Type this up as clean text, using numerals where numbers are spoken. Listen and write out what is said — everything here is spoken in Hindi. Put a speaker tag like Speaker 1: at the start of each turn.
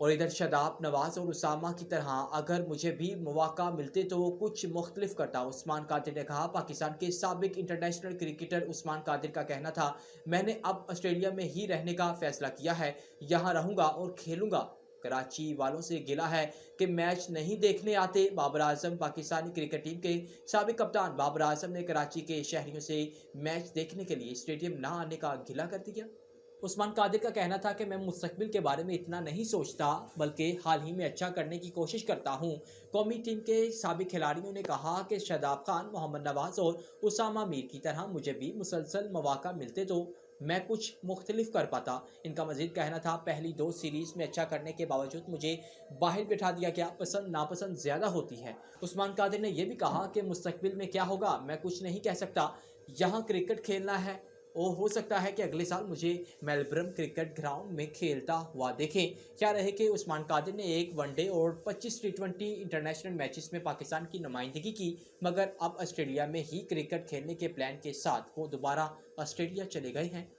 Speaker 1: और इधर शादाब, नवाज और उसामा की तरह अगर मुझे भी मौका मिलते तो कुछ मुख्तलिफ करता। उस्मान कादिर ने कहा। पाकिस्तान के साबिक इंटरनेशनल क्रिकेटर उस्मान कादिर का कहना था, मैंने अब ऑस्ट्रेलिया में ही रहने का फैसला किया है, यहाँ रहूंगा और खेलूंगा। कराची वालों से गिला है कि मैच नहीं देखने आते। बाबर आजम, पाकिस्तानी क्रिकेट टीम के साबिक कप्तान बाबर आजम ने कराची के शहरियों से मैच देखने के लिए स्टेडियम ना आने का गिला कर दिया। उस्मान कादिर का कहना था कि मैं मुस्तकबिल के बारे में इतना नहीं सोचता, बल्कि हाल ही में अच्छा करने की कोशिश करता हूँ। कौमी टीम के साबिक खिलाड़ियों ने कहा कि शादाब खान, मोहम्मद नवाज और उसामा मीर की तरह मुझे भी मुसलसल मौका मिलते तो मैं कुछ मुख्तलिफ कर पाता। इनका मजीद कहना था, पहली दो सीरीज़ में अच्छा करने के बावजूद मुझे बाहर बिठा दिया गया, पसंद नापसंद ज़्यादा होती है। उस्मान कादिर ने यह भी कहा कि मुस्तकबिल में क्या होगा मैं कुछ नहीं कह सकता, यहाँ क्रिकेट खेलना है और हो सकता है कि अगले साल मुझे मेलबर्न क्रिकेट ग्राउंड में खेलता हुआ देखें। क्या रहे कि उस्मान कादिर ने एक वनडे और 25 टी20 इंटरनेशनल मैचेस में पाकिस्तान की नुमाइंदगी की, मगर अब ऑस्ट्रेलिया में ही क्रिकेट खेलने के प्लान के साथ वो दोबारा ऑस्ट्रेलिया चले गए हैं।